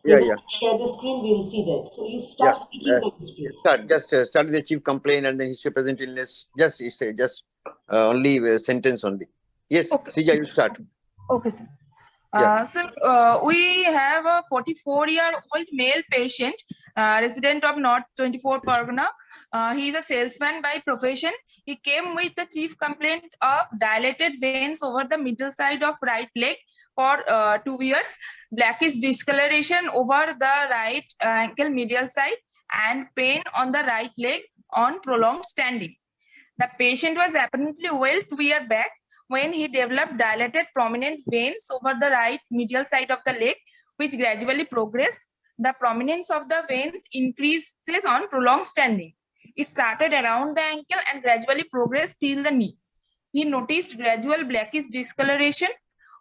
Yeah, When yeah, I share the screen, we'll see that. So you yeah. start speaking the history. Start with the chief complaint and then history present illness. Only sentence only. Yes, Okay. Sija, you start. Okay, sir. Yeah. Sir, we have a 44-year-old male patient, resident of North 24 Pargana. He is a salesman by profession. He came with the chief complaint of dilated veins over the middle side of right leg for 2 years, blackish discoloration over the right ankle medial side, and pain on the right leg on prolonged standing. The patient was apparently well 2 years back when he developed dilated prominent veins over the right medial side of the leg, which gradually progressed. The prominence of the veins increases on prolonged standing. It started around the ankle and gradually progressed till the knee. He noticed gradual blackish discoloration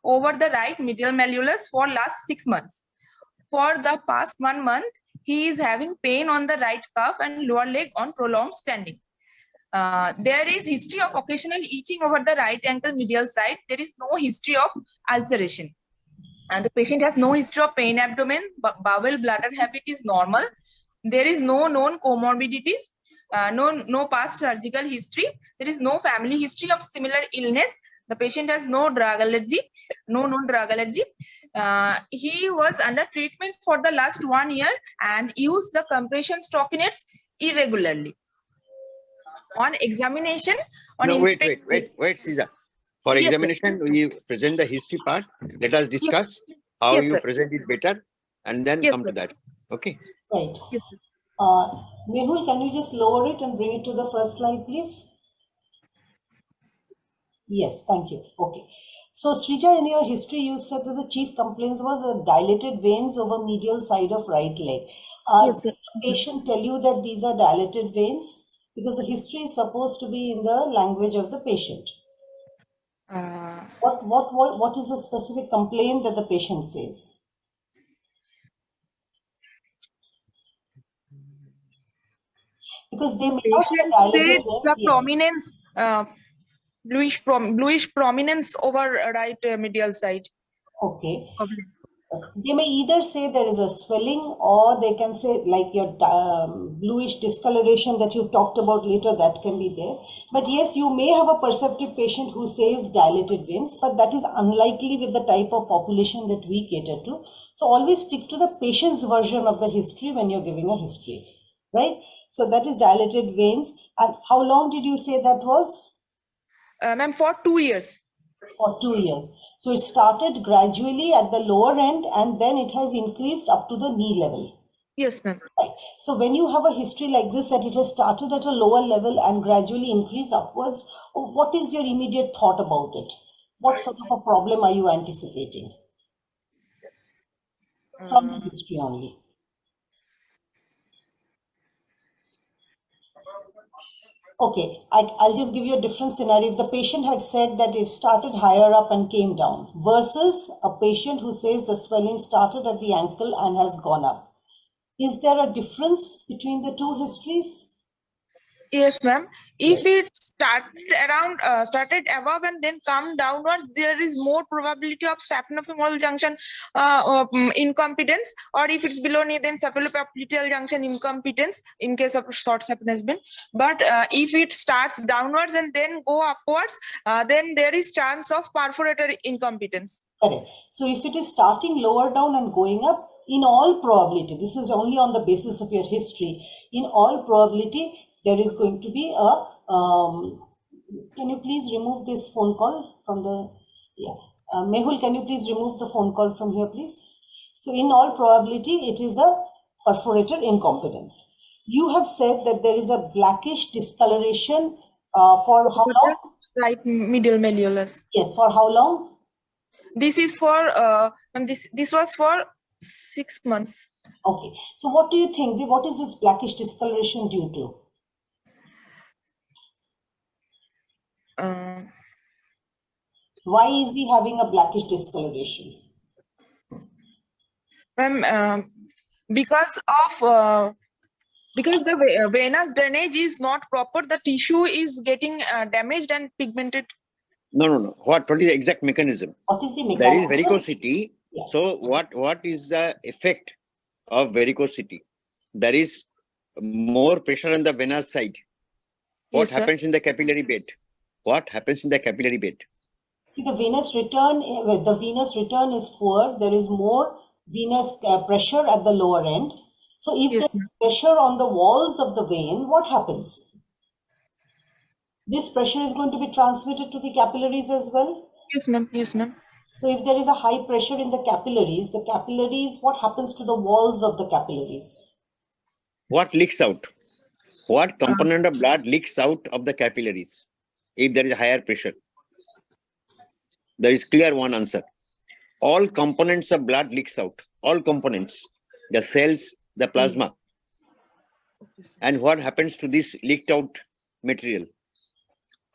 over the right medial malleolus for last 6 months. For the past 1 month, he is having pain on the right calf and lower leg on prolonged standing. There is history of occasional itching over the right ankle medial side. There is no history of ulceration. And the patient has no history of pain abdomen. Bowel bladder habit is normal. There is no known comorbidities. No past surgical history. There is no family history of similar illness. The patient has no drug allergy, no known drug allergy. He was under treatment for the last 1 year and used the compression stockinets irregularly. On examination, Wait, Sija. For Yes, examination, we present the history part. Let us discuss how Yes, you sir. present it better, and then Yes, come sir. to that. Okay. Right. Yes, sir. Mehul, can you just lower it and bring it to the first slide, please? Yes, thank you. Okay. So, Srija, in your history, you said that the chief complaints was dilated veins over medial side of right leg. Yes, sir. Did the patient tell you that these are dilated veins? Because the history is supposed to be in the language of the patient. What is the specific complaint that the patient says? Because they may not say Patient said dilated the veins. Yes. prominence, bluish prominence over right medial side. Okay. Of leg. They may either say there is a swelling, or they can say like your bluish discoloration that you've talked about later, that can be there. But yes, you may have a perceptive patient who says dilated veins, but that is unlikely with the type of population that we cater to. So always stick to the patient's version of the history when you're giving a history, right? So that is dilated veins. And how long did you say that was? Ma'am, for 2 years. For 2 years. So it started gradually at the lower end and then it has increased up to the knee level. Yes, ma'am. Right. So when you have a history like this, that it has started at a lower level and gradually increased upwards, what is your immediate thought about it? What sort of a problem are you anticipating from the history only? Okay, I'll just give you a different scenario. If the patient had said that it started higher up and came down versus a patient who says the swelling started at the ankle and has gone up. Is there a difference between the two histories? Yes, ma'am. If it started above and then come downwards, there is more probability of saphenofemoral junction incompetence, or if it's below knee, then saphenopapluteal junction incompetence in case of short saphenous. But if it starts downwards and then go upwards, then there is chance of perforator incompetence. Correct. So if it is starting lower down and going up, in all probability, this is only on the basis of your history, in all probability, there is going to be a, can you please remove this phone call from the, Mehul, can you please remove the phone call from here, please? So in all probability, it is a perforator incompetence. You have said that there is a blackish discoloration for how long? Right medial malleolus. Yes, for how long? This is for, this was for 6 months. Okay. So what do you think? What is this blackish discoloration due to? Why is he having a blackish discoloration? Because the venous drainage is not proper, the tissue is getting damaged and pigmented. No. What is the exact mechanism? What is the mechanism? There is varicosity. Yeah. So what is the effect of varicosity. There is more pressure on the venous side. What Yes, sir. happens in the capillary bed? What happens in the capillary bed? See, the venous return is poor. There is more venous pressure at the lower end. So if Yes, there is pressure on the walls of the vein, what happens? This pressure is going to be transmitted to the capillaries as well. Yes, ma'am. Yes, ma'am. So if there is a high pressure in the capillaries, what happens to the walls of the capillaries? What leaks out? What component of blood leaks out of the capillaries if there is higher pressure? There is clear one answer. All components of blood leaks out. All components, the cells, the plasma. And what happens to this leaked out material?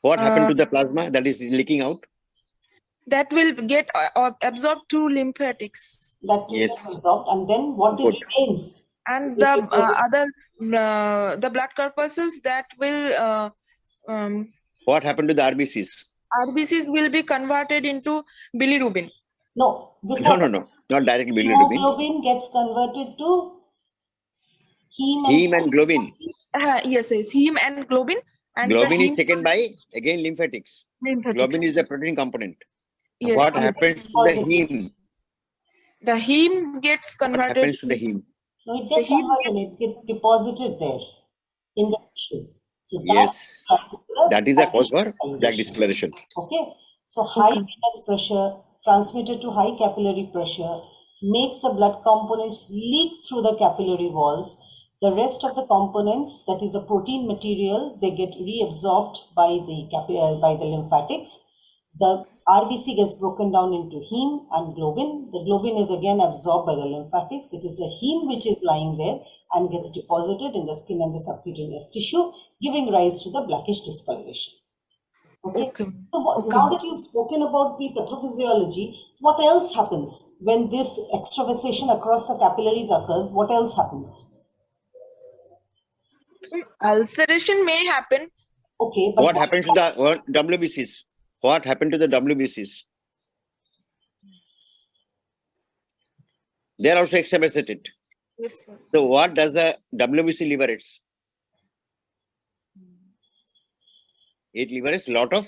What happened to the plasma that is leaking out? That will get absorbed through lymphatics. That will Yes. get absorbed, and then what Good. remains? And the the blood corpuscles that will What happened to the RBCs? RBCs will be converted into bilirubin. No, before No. Not directly bilirubin. hemoglobin gets converted to Heme and globin. Yes, heme and globin. And Globin the is taken by, again, lymphatics. lymphatics. Globin is a protein component. Yes, What yes. happens to the heme? The heme gets What converted. happens to the heme? No, it gets The heme converted, it gets deposited there in the tissue. So Yes. That is a black cause for discoloration. black discoloration. Okay. So high venous pressure transmitted to high capillary pressure makes the blood components leak through the capillary walls. The rest of the components, that is the protein material, they get reabsorbed by the lymphatics. The RBC gets broken down into heme and globin. The globin is again absorbed by the lymphatics. It is the heme which is lying there and gets deposited in the skin and the subcutaneous tissue, giving rise to the blackish discoloration. Okay. So now that you've spoken about the pathophysiology, what else happens when this extravasation across the capillaries occurs? What else happens? Ulceration may happen. Okay, but What happens to the WBCs? What happened to the WBCs? They are also extravasated. Yes, sir. So what does the WBC liberates? It liberates a lot of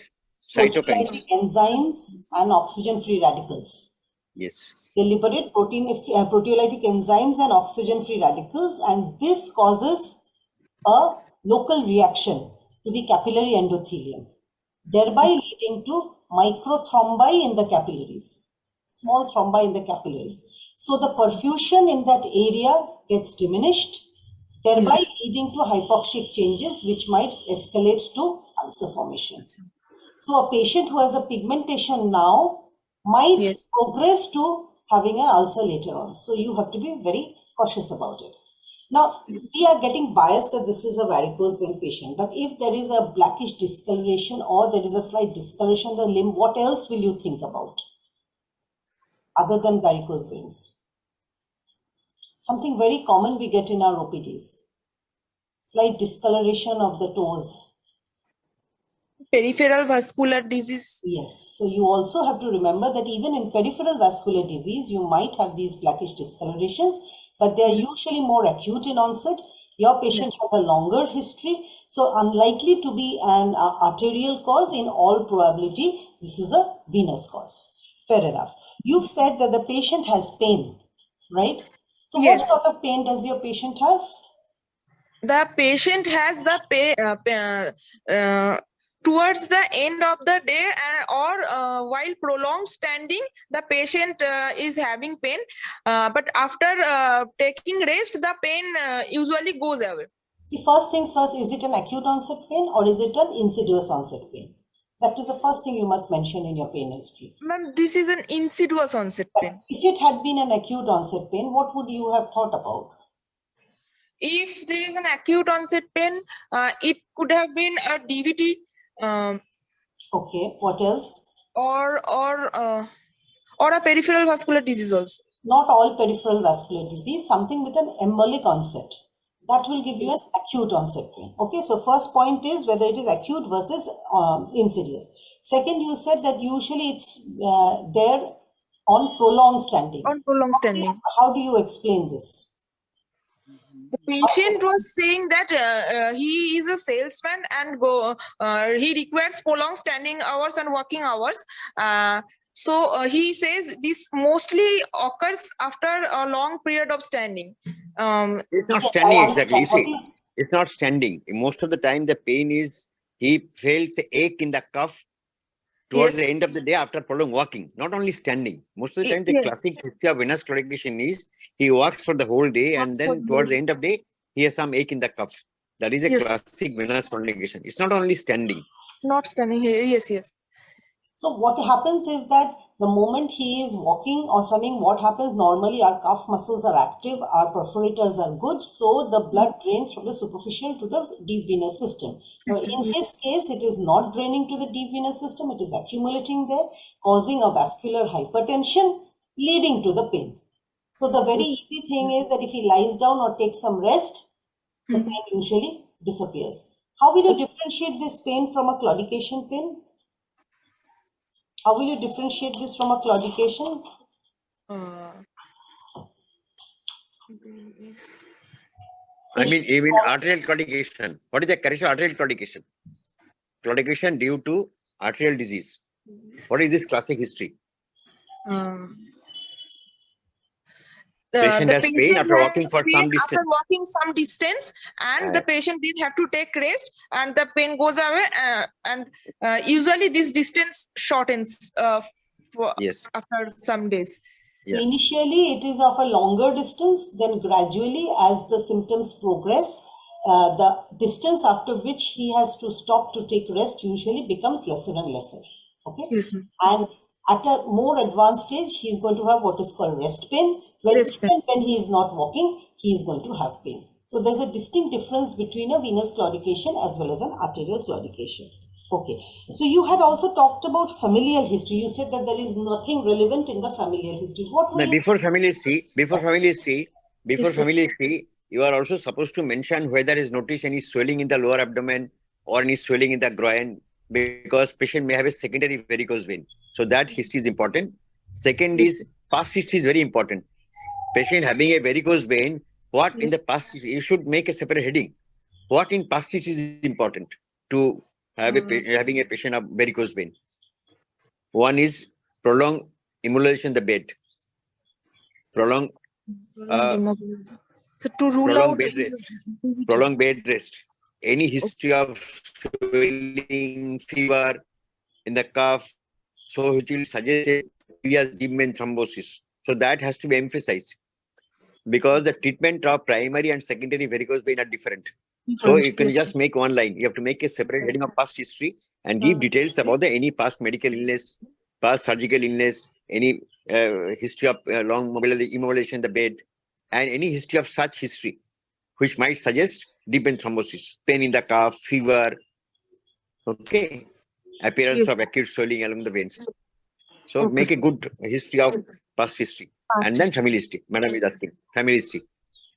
cytokines. enzymes and oxygen-free radicals. Yes. They liberate proteolytic enzymes and oxygen-free radicals, and this causes a local reaction to the capillary endothelium, thereby leading to microthrombi in the capillaries, small thrombi in the capillaries. So the perfusion in that area gets diminished, thereby leading to hypoxic changes which might escalate to ulcer formation. So a patient who has a pigmentation now might progress to having an ulcer later on. So you have to be very cautious about it. Now, we are getting biased that this is a varicose vein patient, but if there is a blackish discoloration or there is a slight discoloration in the limb, what else will you think about other than varicose veins? Something very common we get in our OPDs. Slight discoloration of the toes. Peripheral vascular disease. Yes. So you also have to remember that even in peripheral vascular disease, you might have these blackish discolorations, but they are usually more acute in onset. Your patient has a longer history, so unlikely to be an arterial cause. In all probability, this is a venous cause. Fair enough. You've said that the patient has pain, right? So what sort of pain does your patient have? The patient has the pain towards the end of the day or while prolonged standing, the patient is having pain. But after taking rest, the pain usually goes away. See, first things first, is it an acute onset pain or is it an insidious onset pain? That is the first thing you must mention in your pain history. Ma'am, this is an insidious onset pain. If it had been an acute onset pain, what would you have thought about? If there is an acute onset pain, it could have been a DVT. Okay, what else? Or a peripheral vascular disease also. Not all peripheral vascular disease, something with an embolic onset. That will give you an acute onset pain. Okay, so first point is whether it is acute versus insidious. Second, you said that usually it's there on prolonged standing. On prolonged standing. How do you explain this? The patient was saying that he is a salesman and he requires prolonged standing hours and working hours. So he says this mostly occurs after a long period of standing. It's not Yes, standing I exactly. You understand. see, it's not standing. Most of the time, the pain is he feels the ache in the cuff towards Yes. the end of the day after prolonged walking, not only standing. Most of the time, the Yes. classic history of venous claudication is he walks for the whole day and Works for then towards the end of the day, he has some ache in the cuff. That is a Yes. classic venous claudication. It's not only standing. Not standing here. Yes. Yes. So what happens is that the moment he is walking or standing, what happens normally, our calf muscles are active, our perforators are good, so the blood drains from the superficial to the deep venous system. Now, in his case, it is not draining to the deep venous system, it is accumulating there, causing a vascular hypertension, leading to the pain. So the very easy thing is that if he lies down or takes some rest, the pain usually disappears. How will you differentiate this pain from a claudication pain? How will you differentiate this from a claudication? Yes. I mean, even arterial claudication. What is the correction of arterial claudication? Claudication due to arterial disease. What is this classic history? Patient The has pain patient after walking has for pain some after distance. walking some distance, and the Uh, patient didn't have to take rest, and the pain goes away. And usually, this distance shortens yes. after some days. So Yeah. initially it is of a longer distance, then gradually as the symptoms progress, the distance after which he has to stop to take rest usually becomes lesser and lesser. Okay? Yes. And at a more advanced stage, he is going to have what is called rest pain, where Rest pain. even when he is not walking, he is going to have pain. So there's a distinct difference between a venous claudication as well as an arterial claudication. Okay. So you had also talked about familial history. You said that there is nothing relevant in the familial history. What were Now, you? before family history, Yes, sir. you are also supposed to mention whether is noticed any swelling in the lower abdomen or any swelling in the groin, because patient may have a secondary varicose vein. So that history is important. Second Yes. is past history is very important. Patient having a varicose vein, what in the Yes. past history, you should make a separate heading. What in past history is important to have having a patient of varicose vein? One is prolonged immobilization in the bed, prolonged uh, So to rule prolonged out bed rest, prolonged bed rest, any history of swelling, fever in the cuff, so it will suggest a previous deep vein thrombosis. So that has to be emphasized because the treatment of primary and secondary varicose vein are different. So you can just make one line. You have to make a separate heading of past history and give details about the any past medical illness, past surgical illness, any history of long immobilization in the bed, and any history of such history, which might suggest deep vein thrombosis, pain in the cuff, fever, okay, appearance of acute swelling along the veins. So make a good history of past history. And then family history. Madam is asking. Family history.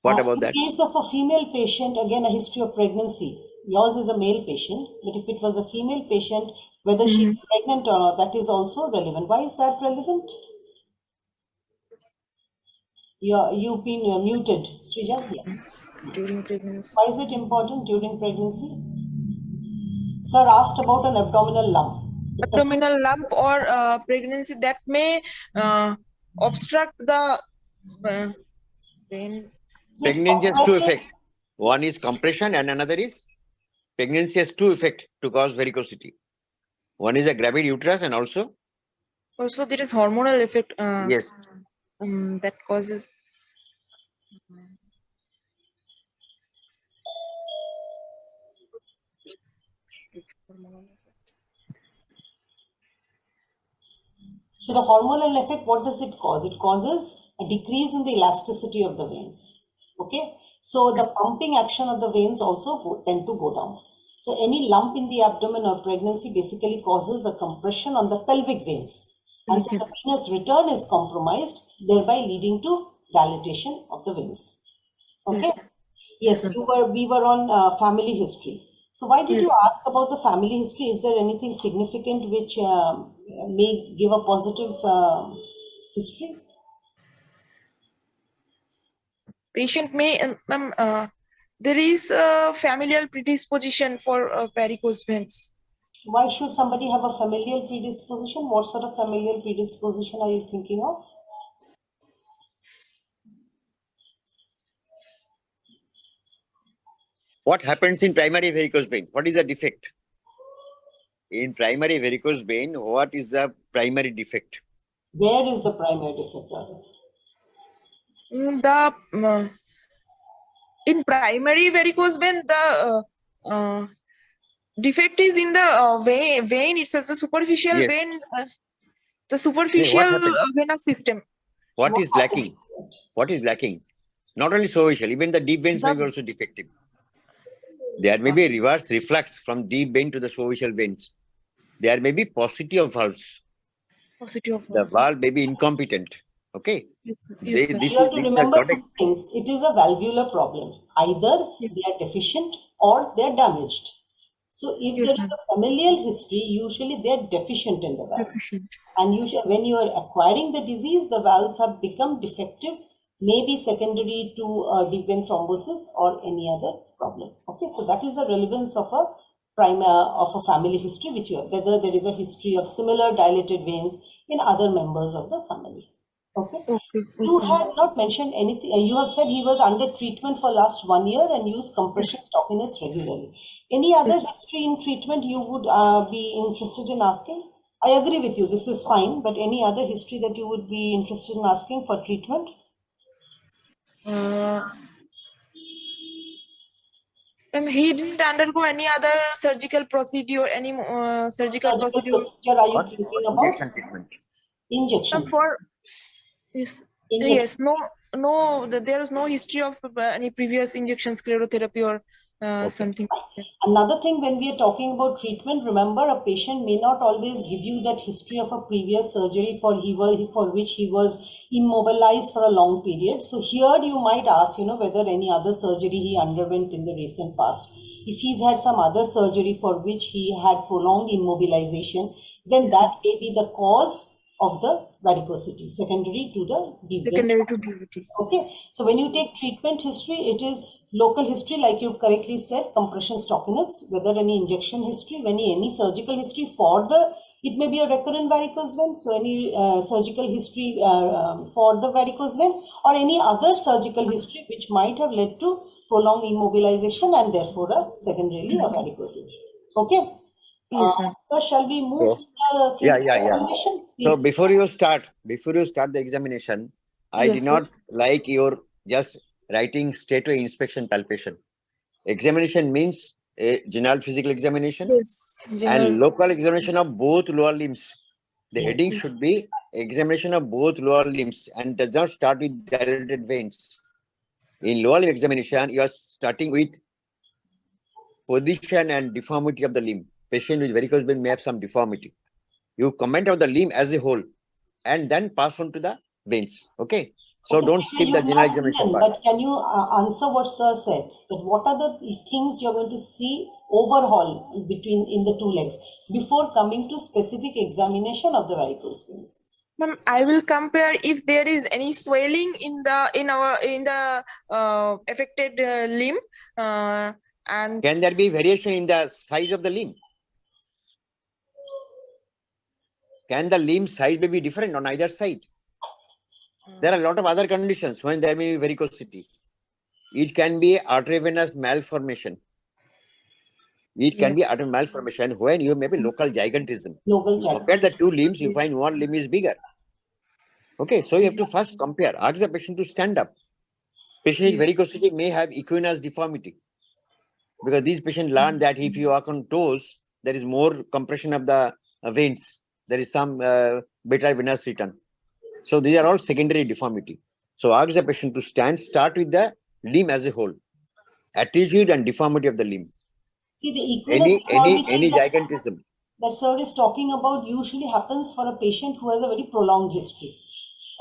What about that? In case of a female patient, again a history of pregnancy. Yours is a male patient, but if it was a female patient, whether she is pregnant or not, that is also relevant. Why is that relevant? You've been muted, Srija. Yeah. during pregnancy. Why is it important during pregnancy? Sir asked about an abdominal lump. Abdominal lump or pregnancy that may obstruct the vein. Pregnancy has two effects. One is compression and another is pregnancy has two effects to cause varicosity. One is a gravid uterus and also Also, there is hormonal effect yes. that causes. So the hormonal effect, what does it cause? It causes a decrease in the elasticity of the veins. Okay. So the pumping action of the veins also tend to go down. So any lump in the abdomen or pregnancy basically causes a compression on the pelvic veins. And so the venous return is compromised, thereby leading to dilatation of the veins. Okay. Yes, we were on family history. So why did you ask about the family history? Is there anything significant which may give a positive history? patient may, there is a familial predisposition for varicose veins. Why should somebody have a familial predisposition? What sort of familial predisposition are you thinking of? What happens in primary varicose vein? What is the defect? In primary varicose vein, what is the primary defect? Where is the primary defect, rather? In primary varicose vein, the defect is in the vein itself, the superficial Yes. vein, the What superficial happens? venous system. What is lacking? What is lacking? Not only superficial, even the deep veins may be also defective. There may be reverse reflux from deep vein to the superficial veins. There may be paucity of valves. The valve may be incompetent. Okay. Yes, This sir. You have to is remember not a, two things. It is a valvular problem. Either Yes. they are deficient or they are damaged. So if Yes, there is ma'am. a familial history, usually they are deficient in the valve. Deficient. And when you are acquiring the disease, the valves have become defective, maybe secondary to deep vein thrombosis or any other problem. Okay, so that is the relevance of a family history, which whether there is a history of similar dilated veins in other members of the family. Okay. You had not mentioned anything. You have said he was under treatment for last 1 year and used compression stockiness regularly. Any other history in treatment you would be interested in asking? I agree with you, this is fine, but any other history that you would be interested in asking for treatment? He didn't undergo any other surgical procedure, surgical procedure. Are you what thinking about? injection treatment? Injection. Yes, Injection. there is no history of any previous injection sclerotherapy or something. Another thing, when we are talking about treatment, remember a patient may not always give you that history of a previous surgery for which he was immobilized for a long period. So here you might ask, whether any other surgery he underwent in the recent past. If he's had some other surgery for which he had prolonged immobilization, then that may be the cause of the varicosity, secondary to the deep vein. Secondary to DVT. Okay, so when you take treatment history, it is local history, like you correctly said, compression stockinets, whether any injection history, any surgical history for it may be a recurrent varicose vein, so any surgical history for the varicose vein, or any other surgical history which might have led to prolonged immobilization and therefore secondarily a varicosity. Okay. Yes, ma'am. So shall we move to the examination? So before you start the examination, I did not like your just writing straight away inspection palpation. Examination means a general physical examination and local examination of both lower limbs. The heading should be examination of both lower limbs and does not start with dilated veins. In lower limb examination, you are starting with position and deformity of the limb. Patient with varicose vein may have some deformity. You comment on the limb as a whole and then pass on to the veins. Okay. So don't skip the general examination part. But can you answer what sir said? That what are the things you're going to see overhaul in the two legs before coming to specific examination of the varicose veins? Ma'am, I will compare if there is any swelling in the affected limb, and can there be variation in the size of the limb? Can the limb size may be different on either side? There are a lot of other conditions when there may be varicosity. It can be arteriovenous malformation. It can be arterial malformation when you may be local gigantism. Compare the two limbs, you find one limb is bigger. Okay, so you have to first compare. Ask the patient to stand up. Patient with varicosity may have equinus deformity. Because these patients learn that if you walk on toes, there is more compression of the veins. There is some better venous return. So these are all secondary deformity. So ask the patient to stand, start with the limb as a whole. Attitude and deformity of the limb. See, the equinus any gigantism that sir is talking about usually happens for a patient who has a very prolonged history.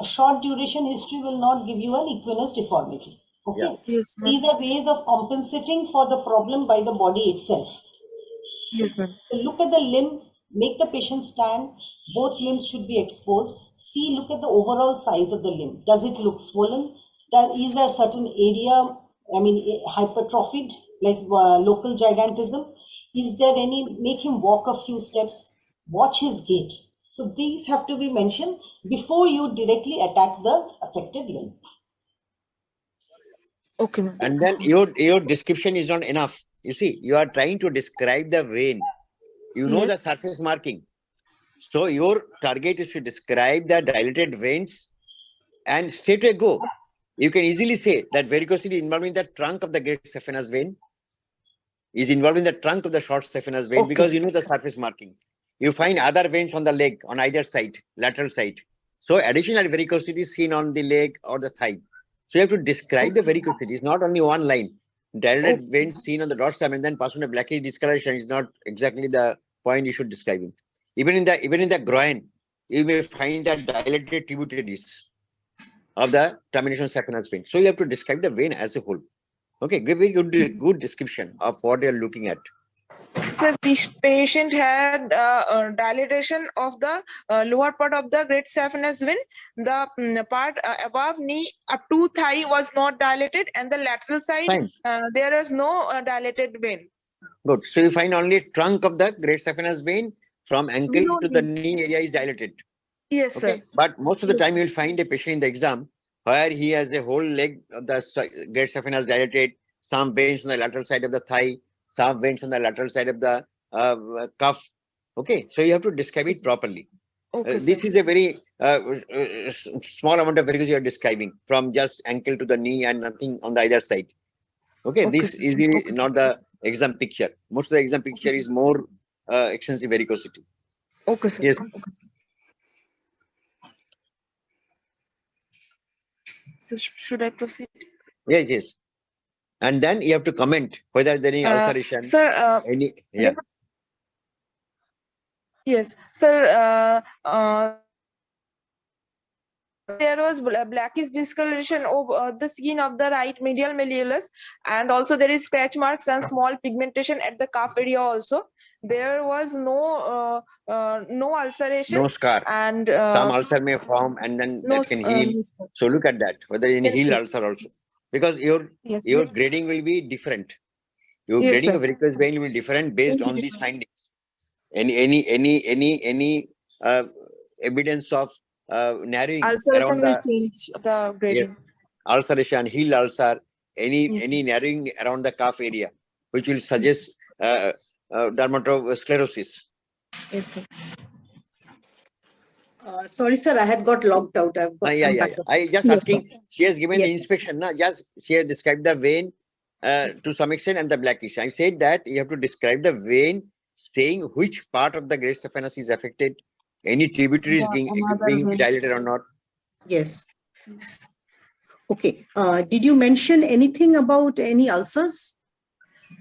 A short duration history will not give you an equinus deformity. Okay. Yes, these are ways of compensating for the problem by the body itself. Yes, ma'am. So look at the limb, make the patient stand, both limbs should be exposed. See, look at the overall size of the limb. Does it look swollen? Is there certain area, I mean, hypertrophied, like local gigantism? Is there any, make him walk a few steps, watch his gait. So these have to be mentioned before you directly attack the affected limb. Okay, ma'am. And then your description is not enough. You see, you are trying to describe the vein. You know Yes. the surface marking. So your target is to describe the dilated veins and straight away go. You can easily say that varicosity involving the trunk of the great saphenous vein is involved in the trunk of the short saphenous vein, Okay. because you know the surface marking. You find other veins on the leg, on either side, lateral side. So additional varicosity is seen on the leg or the thigh. So you have to describe the varicosity. It's not only one line. Dilated veins seen on the dorsum and then pass on a blackish discoloration is not exactly the point you should describe it. Even in the groin, you may find the dilated tributaries of the termination saphenous vein. So you have to describe the vein as a whole. Okay, give a good description of what you're looking at. Sir, this patient had dilatation of the lower part of the great saphenous vein. The part above knee up to thigh was not dilated, and the lateral side Fine. there is no dilated vein. Good. So you find only trunk of the great saphenous vein from ankle No to the need. knee area is dilated. Yes, Okay. sir. But most of the Yes, time sir. you will find a patient in the exam where he has a whole leg of the great saphenous dilated, some veins on the lateral side of the thigh, some veins on the lateral side of the cuff. Okay. So you have to describe it properly. Okay, sir. This is a very small amount of varicose you are describing from just ankle to the knee and nothing on the either side. Okay, Okay, this sir. is Okay, sir. not the exam picture. Most of the exam picture is more extensive varicosity. Okay, sir. Yes. Okay, sir. So should I proceed? Yes, yes. And then you have to comment whether there is any ulceration. Sir, Any, yeah. yes, sir. There was blackish discoloration of the skin of the right medial malleolus, and also there is scratch marks and small pigmentation at the calf area also. There was no ulceration. No scar. And Some ulcer may form and then no, that can heal. So look at that, whether any yes, healed sir. ulcer also. Because your Yes, grading will be different. Your yes, grading sir. of varicose vein will be different based on these findings. Any evidence of narrowing Ulceration around will the change the grading. ulceration, heel ulcer, Yes, any narrowing around the calf area, which will suggest dermatosclerosis. yes, sir. Sorry, sir, I had got logged out. I've got come back. I just Yes, asking. She has given Yes, the inspection. Just she has described the vein to some extent and the blackish. I said that you have to describe the vein, saying which part of the great saphenous is affected, any tributaries being dilated or not. Yes. Okay. Did you mention anything about any ulcers?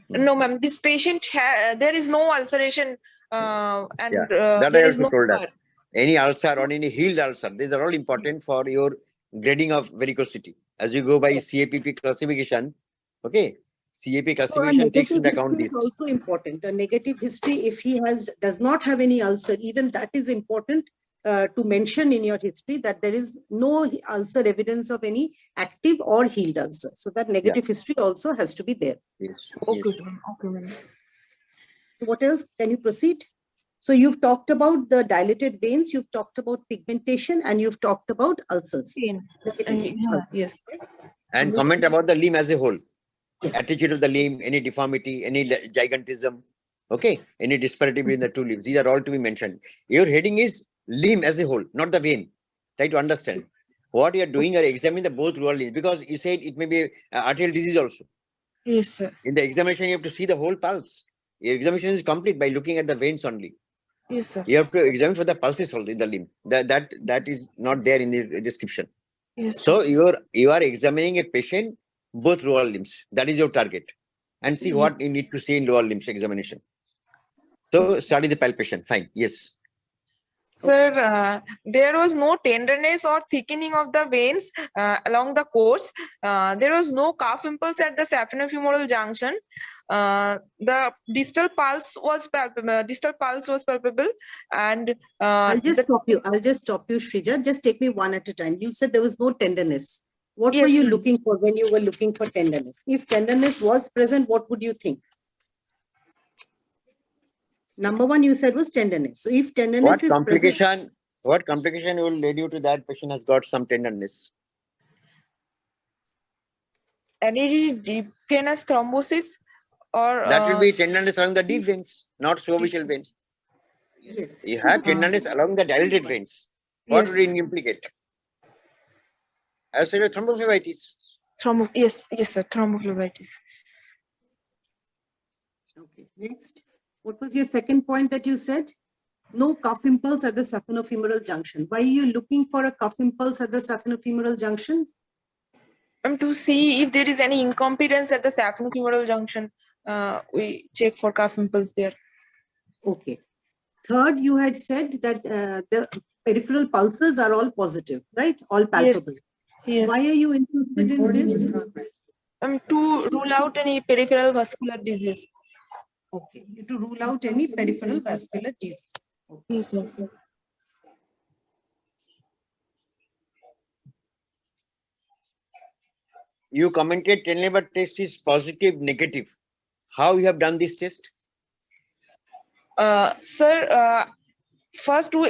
No, ma'am. This patient there is no ulceration, and That there I is also no told her. scar. Any ulcer or any healed ulcer, these are all important for your grading of varicosity. As you go by CAPP classification, okay, CAP So a classification takes negative into account history this. is also important. A negative history, if he does not have any ulcer, even that is important to mention in your history, that there is no ulcer evidence of any active or healed ulcer. So that negative history also has to be there. Yes. Okay, Yes. sir. Okay, ma'am. So what else? Can you proceed? So you've talked about the dilated veins, you've talked about pigmentation, and you've talked about ulcers. Yes. And comment about the limb as a whole. Yes. Attitude of the limb, any deformity, any gigantism, okay, any disparity between the two limbs. These are all to be mentioned. Your heading is limb as a whole, not the vein. Try to understand what you are doing. Or examining the both rural limbs, because you said it may be arterial disease also. Yes, sir. In the examination, you have to see the whole pulse. Your examination is complete by looking at the veins only. Yes, sir. You have to examine for the pulses also in the limb. That is not there in the description. Yes, So sir. you are examining a patient both lower limbs. That is your target, and see what you need to see in lower limbs examination. So study the palpation. Fine. Yes. Sir, there was no tenderness or thickening of the veins along the course. There was no calf impulse at the saphenofemoral junction. The distal pulse was palpable, and I'll just stop you. I'll just stop you, Shrija. Just take me one at a time. You said there was no tenderness. What Yes, were you ma'am. looking for when you were looking for tenderness? If tenderness was present, what would you think? Number one, you said was tenderness. So if tenderness What is present, complication will lead you to that patient has got some tenderness? Any deep venous thrombosis or That will be tenderness along the deep veins, not superficial veins. yes. You have tenderness along the dilated veins. What would yes, it implicate? As well as thrombophlebitis. yes, sir, thrombophlebitis. Okay. Next, what was your second point that you said? No cuff impulse at the saphenofemoral junction. Why are you looking for a cuff impulse at the saphenofemoral junction? To see if there is any incompetence at the saphenofemoral junction, we check for cuff impulse there. Okay. Third, you had said that the peripheral pulses are all positive, right? All palpable. Yes. Why are you interested in this? To rule out any peripheral vascular disease. Okay. To rule out any peripheral vascular disease. Yes, yes. You commented 10 labor test is positive, negative. How you have done this test? Sir, first we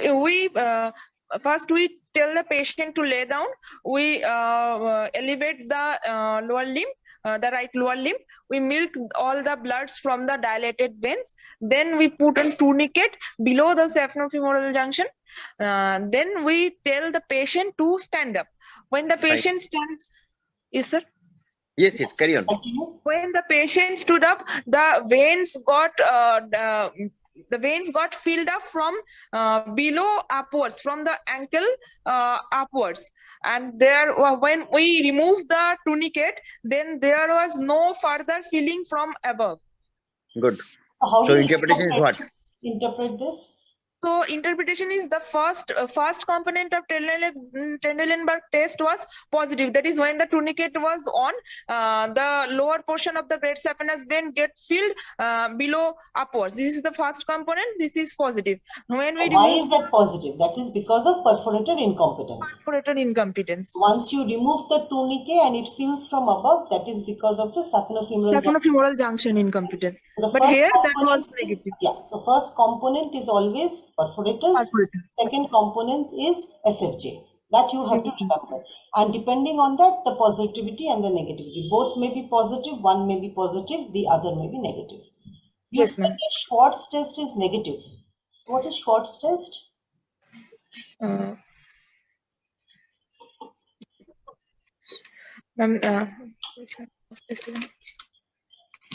tell the patient to lay down. We elevate the lower limb, the right lower limb. We milk all the bloods from the dilated veins. Then we put a tourniquet below the saphenofemoral junction. Then we tell the patient to stand up. When the patient stands, yes, sir. Yes, carry on. When the patient stood up, the veins got filled up from below upwards, from the ankle upwards, and there when we removed the tourniquet, then there was no further filling from above. Good. So how So do you interpretation is what? interpret this? So interpretation is the first component of Trendelenburg test was positive. That is when the tourniquet was on, the lower portion of the great saphenous vein get filled below upwards. This is the first component. This is positive. When we Why is that positive? That is because of perforated incompetence. perforated incompetence. Once you remove the tourniquet and it fills from above, that is because of the Saphenofemoral junction incompetence. The But first here that component was is- negative. Yeah, so first component is always perforators. Perforator. Second component is SFJ. That you have to Yes. remember. And depending on that, the positivity and the negativity. Both may be positive, one may be positive, the other may be negative. You Yes, said ma'am. that Schwartz test is negative. So what is Schwartz test? Ma'am,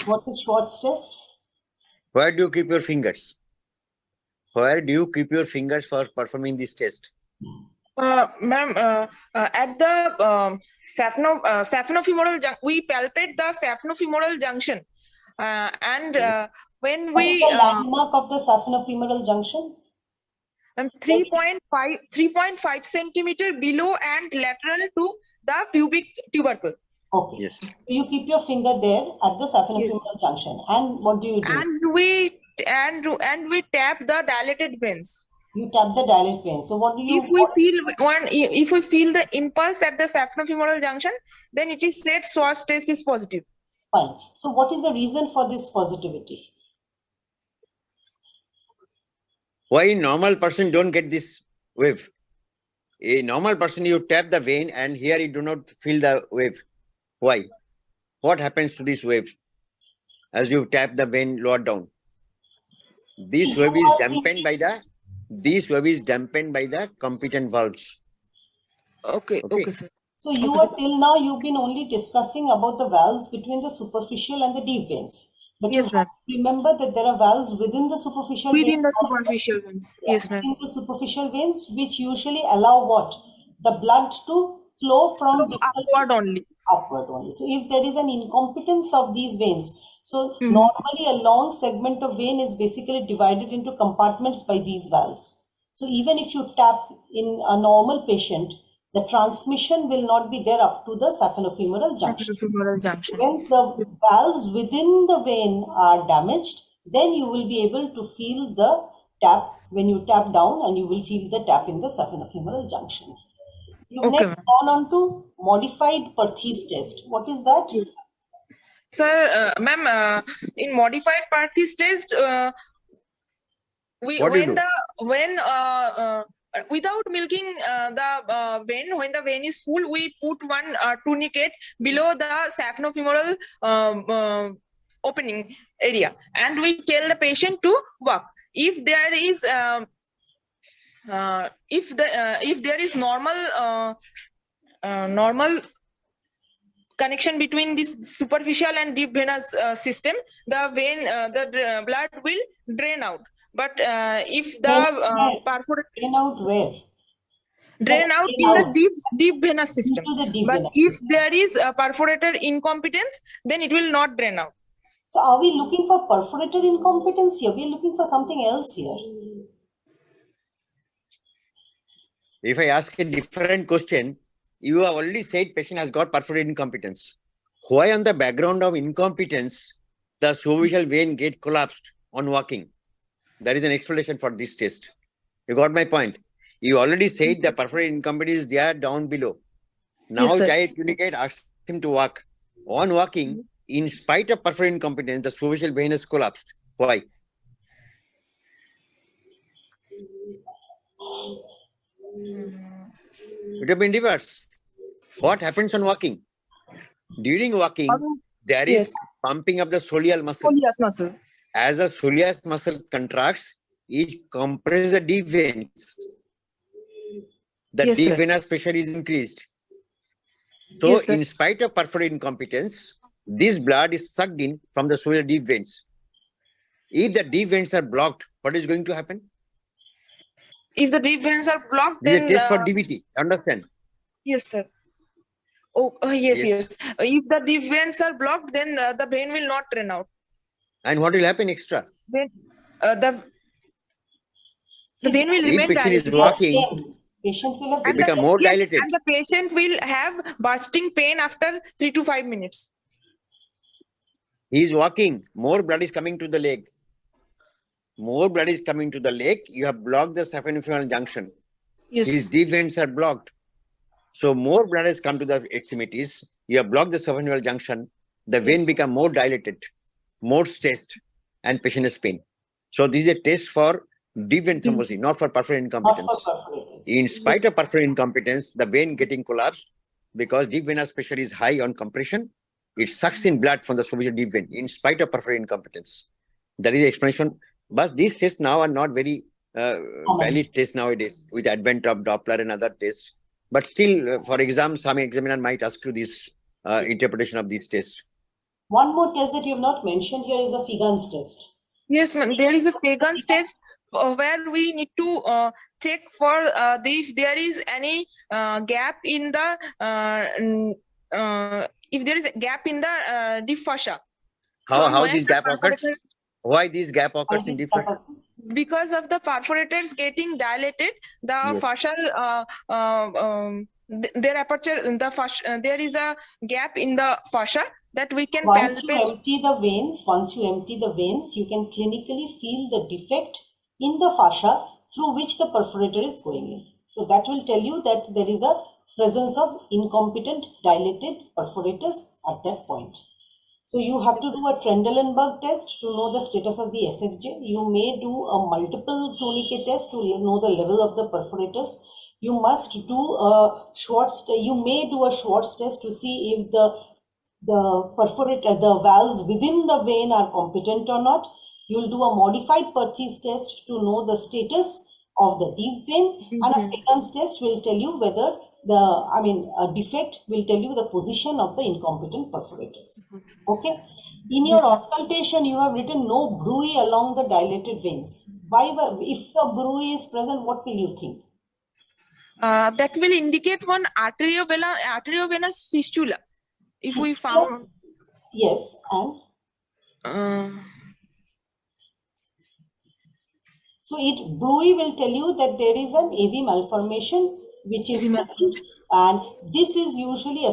What is Schwartz test? Where do you keep your fingers? Where do you keep your fingers for performing this test? Ma'am, at the saphenofemoral junction, we palpate the saphenofemoral junction, and when What is we the landmark of the saphenofemoral junction? 3.5 centimeter below and lateral to the pubic tubercle. Okay. Yes. So you keep your finger there at the saphenofemoral junction. And what do you do? And we tap the dilated veins. You tap the dilated vein. So what do you? If we feel the impulse at the saphenofemoral junction, then it is said Schwartz test is positive. Fine. So what is the reason for this positivity? Why normal person don't get this wave? A normal person, you tap the vein and here you do not feel the wave. Why? What happens to this wave as you tap the vein lower down? This wave is dampened by the competent valves. Okay, sir. So till now you've been only discussing about the valves between the superficial and the deep veins. But Yes, you have to remember that there are valves within the superficial veins. Within the superficial veins. Yes, ma'am. Within the superficial veins, which usually allow what? The blood to flow from Upward only. Upward only. So if there is an incompetence of these veins, so normally a long segment of vein is basically divided into compartments by these valves. So even if you tap in a normal patient, the transmission will not be there up to the saphenofemoral junction. When the valves within the vein are damaged, then you will be able to feel the tap when you tap down, and you will feel the tap in the saphenofemoral junction. You've Okay, next ma'am. gone on to modified Perthes test. What is that? Yes. Sir, ma'am, in modified Perthes test, What do you do? without milking the vein, when the vein is full, we put one tourniquet below the saphenofemoral opening area, and we tell the patient to walk. If there is if there is normal connection between this superficial and deep venous system, the blood will drain out. But if the Drain out where? drain out Drain in the out deep venous system. into the deep But venous if system. there is a perforator incompetence, then it will not drain out. So are we looking for perforator incompetence here? We are looking for something else here. If I ask a different question, you have already said patient has got perforated incompetence. Why on the background of incompetence, the superficial vein get collapsed on walking? There is an explanation for this test. You got my point. You already said the perforated incompetence is there down below. Now Yes, sir. child communicate, ask him to walk. On walking, in spite of perforated incompetence, the superficial vein has collapsed. Why? It have been reversed. What happens on walking? During walking, there is Yes, pumping of the soleal muscle. soleus muscle. As the soleus muscle contracts, it compresses the deep veins. The Yes, deep sir. venous pressure is increased. So, Yes, sir. in spite of perforated incompetence, this blood is sucked in from the soleal deep veins. If the deep veins are blocked, what is going to happen? If the deep veins are blocked, This is a then test for DVT. Understand? yes, sir. Oh, yes, Yes. yes. If the deep veins are blocked, then the vein will not drain out. And what will happen extra? Then the See, vein will If remain patient is dilated. walking, patient will have it become more yes, dilated. and the patient will have bursting pain after 3 to 5 minutes. He is walking, more blood is coming to the leg. More blood is coming to the leg. You have blocked the saphenofemoral junction. Yes. His deep veins are blocked. So more blood has come to the extremities. You have blocked the saphenofemoral junction. The vein Yes. become more dilated, more stressed, and patient has pain. So this is a test for deep vein thrombosis, not for perforated not incompetence. for perforators. In spite Yes. of perforated incompetence, the vein getting collapsed because deep venous pressure is high on compression. It sucks in blood from the superficial deep vein in spite of perforated incompetence. That is the explanation. But these tests now are not very valid tests nowadays with the advent of Doppler and other tests. But still, for exam, some examiner might ask you this interpretation of these tests. One more test that you have not mentioned here is a Figan's test. Yes, ma'am. There is a Fagan's test where we need to check for if there is any gap in the if there is a gap in the deep fascia. How when this the gap occurs? perforator- Why this gap occurs in different? because of the perforators getting dilated, the Yes. fascial their aperture, the fascia, there is a gap in the fascia that we can Once you palpate. empty the veins, you can clinically feel the defect in the fascia through which the perforator is going in. So that will tell you that there is a presence of incompetent dilated perforators at that point. So you have to do a Trendelenburg test to know the status of the SFJ. You may do a multiple tourniquet test to know the level of the perforators. You must do a Schwartz. You may do a Schwartz test to see if the perforator, the valves within the vein are competent or not. You'll do a modified Perthes test to know the status of the deep vein, and a Fagan's test will tell you whether a defect will tell you the position of the incompetent perforators. Okay. In your auscultation, you have written no bruit along the dilated veins. Why? If a bruit is present, what will you think? That will indicate one arteriovenous fistula. If we found, yes, and so bruit will tell you that there is an AV malformation which is present, and this is usually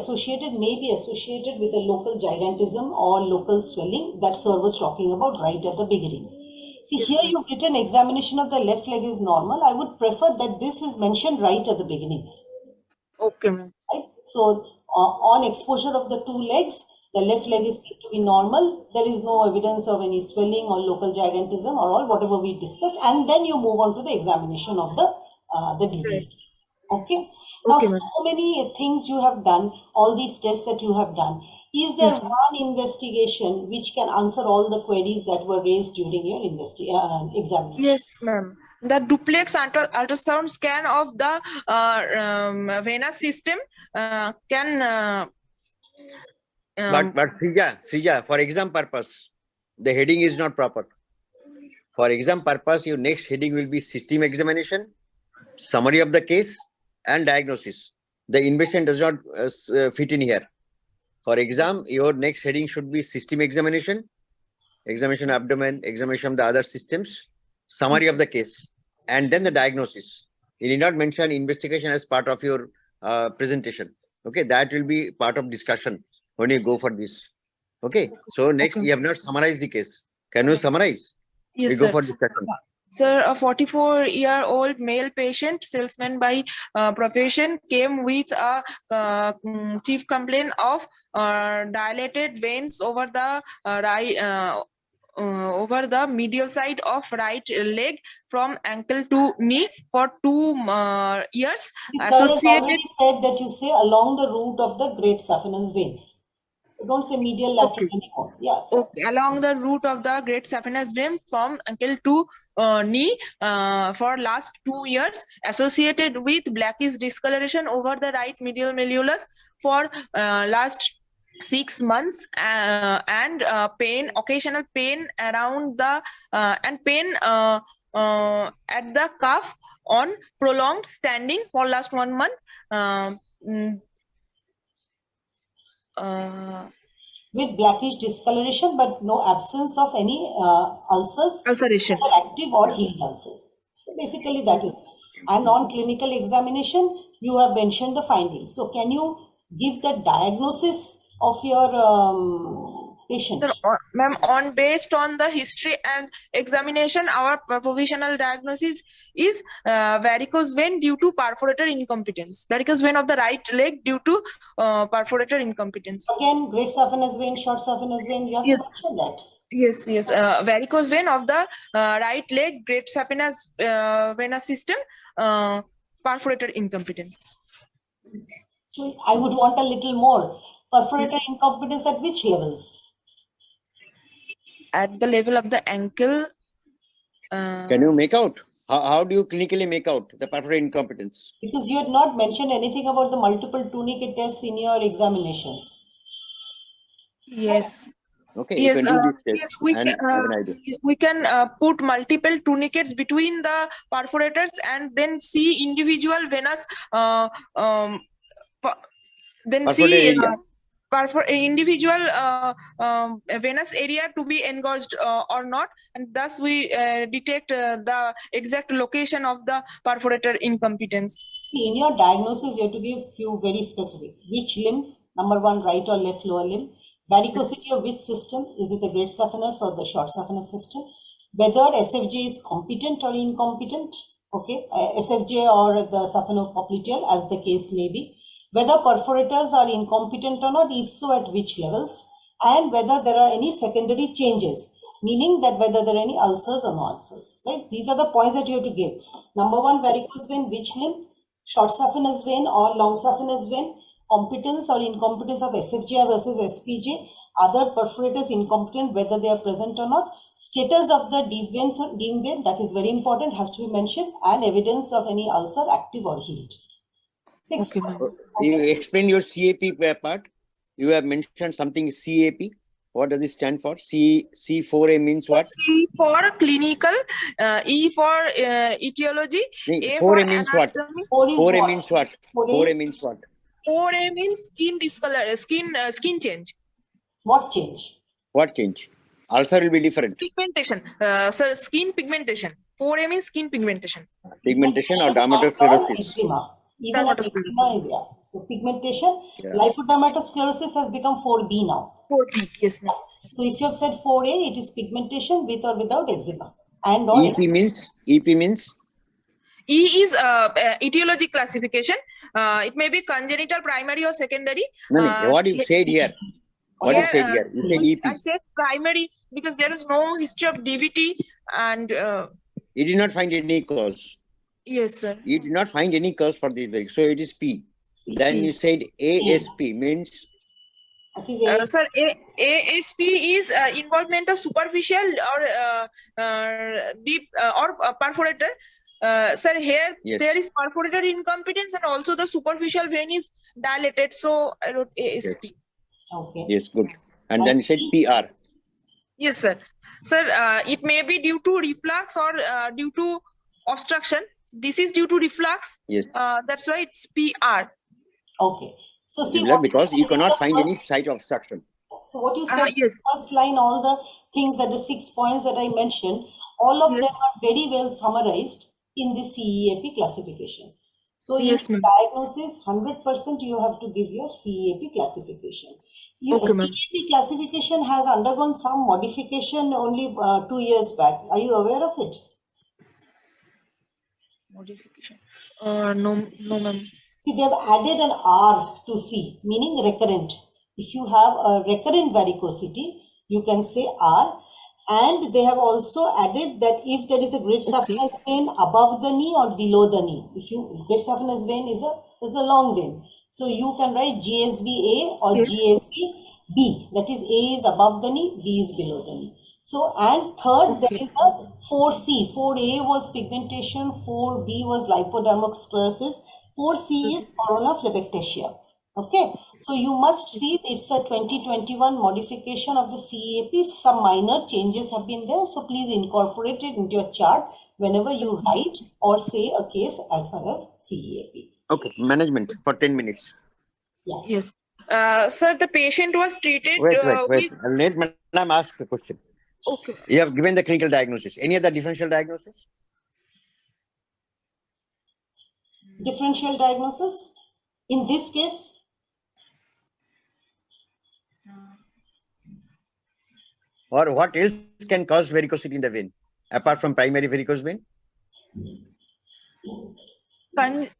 may be associated with a local gigantism or local swelling that Sir was talking about right at the beginning. See, yes, here you've written examination of the left leg is normal. I would prefer that this is mentioned right at the beginning. Okay, ma'am. Right? So on exposure of the two legs, the left leg is seen to be normal. There is no evidence of any swelling or local gigantism or all whatever we discussed, and then you move on to the examination of the disease. Okay. Now, Okay, ma'am. so many things you have done, all these tests that you have done. Is there Yes, ma'am. one investigation which can answer all the queries that were raised during your examination? Yes, ma'am. The duplex ultrasound scan of the venous system can. But Srija, for exam purpose, the heading is not proper. For exam purpose, your next heading will be system examination, summary of the case, and diagnosis. The invention does not fit in here. For exam, your next heading should be system examination, examination abdomen, examination of the other systems, summary of the case, and then the diagnosis. You need not mention investigation as part of your presentation. Okay, that will be part of discussion when you go for this. Okay, so next Okay. you have not summarized the case. Can you summarize? Yes, We go sir. for discussion. Sir, a 44-year-old male patient, salesman by profession, came with a chief complaint of dilated veins over the right. Over the medial side of right leg from ankle to knee for 2 years. The sir has Associated. already said that you say along the route of the great saphenous vein. So don't say medial lateral Okay. anymore. Yeah. Sir. Okay, along the route of the great saphenous vein from ankle to knee for last 2 years, associated with blackish discoloration over the right medial malleolus for last 6 months, and pain, occasional pain around the and pain at the cuff on prolonged standing for last 1 month. With blackish discoloration, but no absence of any ulcers, Ulceration. either active or healed ulcers. So basically, that is. And on clinical examination, you have mentioned the findings. So can you give the diagnosis of your patient? Sir, ma'am, based on the history and examination, our provisional diagnosis is varicose vein due to perforator incompetence. Varicose vein of the right leg due to perforator incompetence. Again, great saphenous vein, short saphenous vein, you have Yes. to mention that. Yes. Varicose vein of the right leg, great saphenous venous system, perforator incompetence. So I would want a little more. Perforator incompetence at which levels? At the level of the ankle. Can you make out? How do you clinically make out the perforator incompetence? Because you had not mentioned anything about the multiple tunicate tests in your examinations. Yes. Okay, Yes, you can do this test yes, we and can, have an idea. we can put multiple tunicates between the perforators and then see individual venous, then see individual venous area to be engorged or not, and thus we detect the exact location of the perforator incompetence. See, in your diagnosis, you have to give few very specific. Which limb? Number one, right or left lower limb. Varicosity of which system? Is it the great saphenous or the short saphenous system? Whether SFJ is competent or incompetent. Okay, SFJ or the saphenopopliteal, as the case may be. Whether perforators are incompetent or not, if so, at which levels, and whether there are any secondary changes, meaning that whether there are any ulcers or no ulcers. Right? These are the points that you have to give. Number one, varicose vein, which limb? Short saphenous vein or long saphenous vein, competence or incompetence of SFJ versus SPJ, other perforators incompetent, whether they are present or not, status of the deep vein, that is very important, has to be mentioned, and evidence of any ulcer, active or healed. 6 Okay, points. You explain your CAP part. You have mentioned something CAP. What does it stand for? C4A means what? C for clinical, E for etiology, A 4A for means what? anatomy. 4A means what? 4A means what? 4A means skin discolor, skin change. What change? What change? Ulcer will be different. Pigmentation, sir, skin pigmentation. 4A means skin pigmentation. Pigmentation or And dermatosclerosis. eczema. Even an eczema Dermatosclerosis. is there. So pigmentation, Yeah. lipodermatosclerosis has become 4B now. 4B, yes, ma'am. So if you have said 4A, it is pigmentation with or without eczema. And or EP means? EP means? E is etiology classification. It may be congenital, primary, or secondary. No, no, what you said here? What you Here, said here? You said EP. I said primary because there is no history of DVT, and You did not find any cause. yes, sir. You did not find any cause for this very. So it is P. Then you said ASP means What is A? Sir, ASP is involvement of superficial or deep or perforator. Sir, here Yes. there is perforator incompetence and also the superficial vein is dilated. So I wrote ASP. Yes. Okay. Yes, good. And then you said PR. Yes, sir. Sir, it may be due to reflux or due to obstruction. This is due to reflux. Yes. That's why it's PR. Okay. So see Similar what because you said in cannot the find any first- site obstruction. So what you said in Yes. the first line, all the things that the 6 points that I mentioned, all of Yes. them are very well summarized in the CEAP classification. So in Yes, ma'am. diagnosis, 100% you have to give your CEAP classification. Okay, ma'am. CEAP classification has undergone some modification only 2 years back. Are you aware of it? Modification. No, ma'am. See, they have added an R to C, meaning recurrent. If you have a recurrent varicosity, you can say R. And they have also added that if there is a great saphenous vein above the knee or below the knee, if you great saphenous vein is a long vein, so you can write GSV-A or Yes. GSV-B. That is, A is above the knee, B is below the knee. So, and third, there is a 4C. 4A was pigmentation, 4B was lipodermal sclerosis, 4C is corona phlebectasia. Okay, so you must see it's a 2021 modification of the CEAP. Some minor changes have been there, so please incorporate it into your chart whenever you write or say a case as far as CEAP. Okay, management for 10 minutes. Yeah. Yes. Sir, the patient was treated Wait. with... Let Madam ask the question. Okay. You have given the clinical diagnosis. Any other differential diagnosis? Differential diagnosis? In this case, Or what else can cause varicosity in the vein apart from primary varicose vein?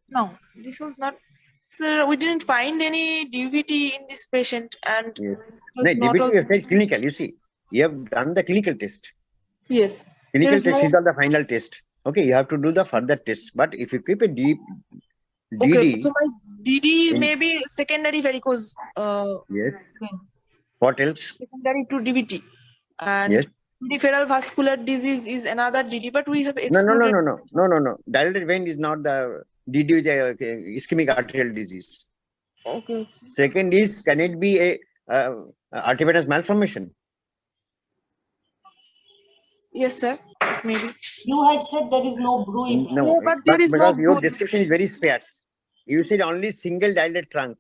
No, this was not... Sir, we didn't find any DVT in this patient and Yes. it was No, not DVT also... you have said clinical. You see, you have done the clinical test. Yes. Clinical is test no- is not the final test. Okay, you have to do the further test. But if you keep a deep Okay, DD, so my DD in- may be secondary varicose yes. vein, What else? secondary to DVT. And Yes. peripheral vascular disease is another DD, but we have No. excluded... No. Dilated vein is not the DD with ischemic arterial disease. Okay. Second is, can it be a arteriovenous malformation? Yes, sir. Maybe. you had said there is no bruit. No, but there is because no your bruit. description is very sparse. You said only single dilated trunk.